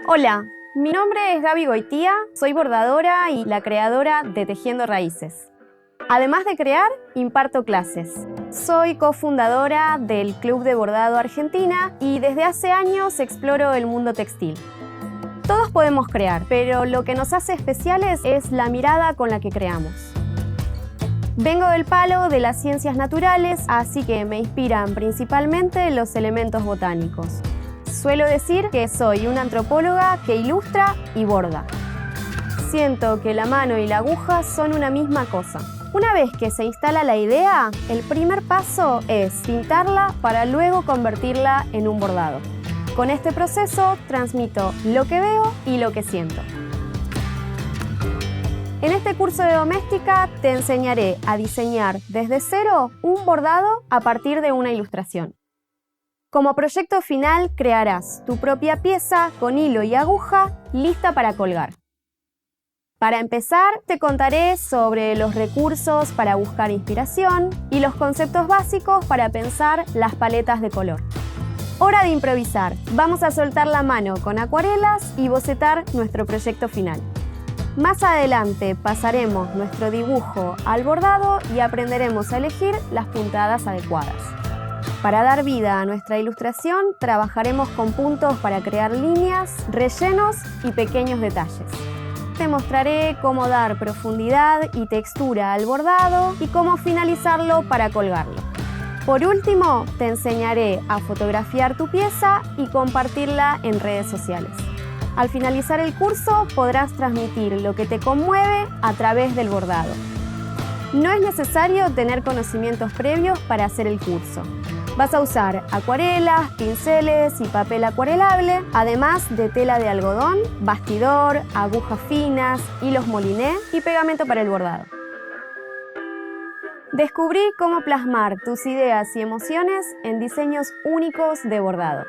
Hola, mi nombre es Gaby Goitía, soy bordadora y la creadora de Tejiendo Raíces. Además de crear, imparto clases. Soy cofundadora del Club de Bordado Argentina y desde hace años exploro el mundo textil. Todos podemos crear, pero lo que nos hace especiales es la mirada con la que creamos. Vengo del palo de las ciencias naturales, así que me inspiran principalmente los elementos botánicos. Suelo decir que soy una antropóloga que ilustra y borda. Siento que la mano y la aguja son una misma cosa. Una vez que se instala la idea, el primer paso es pintarla para luego convertirla en un bordado. Con este proceso transmito lo que veo y lo que siento. En este curso de doméstica te enseñaré a diseñar desde cero un bordado a partir de una ilustración. Como proyecto final crearás tu propia pieza con hilo y aguja lista para colgar. Para empezar, te contaré sobre los recursos para buscar inspiración y los conceptos básicos para pensar las paletas de color. Hora de improvisar. Vamos a soltar la mano con acuarelas y bocetar nuestro proyecto final. Más adelante pasaremos nuestro dibujo al bordado y aprenderemos a elegir las puntadas adecuadas. Para dar vida a nuestra ilustración, trabajaremos con puntos para crear líneas, rellenos y pequeños detalles. Te mostraré cómo dar profundidad y textura al bordado y cómo finalizarlo para colgarlo. Por último, te enseñaré a fotografiar tu pieza y compartirla en redes sociales. Al finalizar el curso podrás transmitir lo que te conmueve a través del bordado. No es necesario tener conocimientos previos para hacer el curso. Vas a usar acuarelas, pinceles y papel acuarelable, además de tela de algodón, bastidor, agujas finas, hilos moliné y pegamento para el bordado. Descubrí cómo plasmar tus ideas y emociones en diseños únicos de bordado.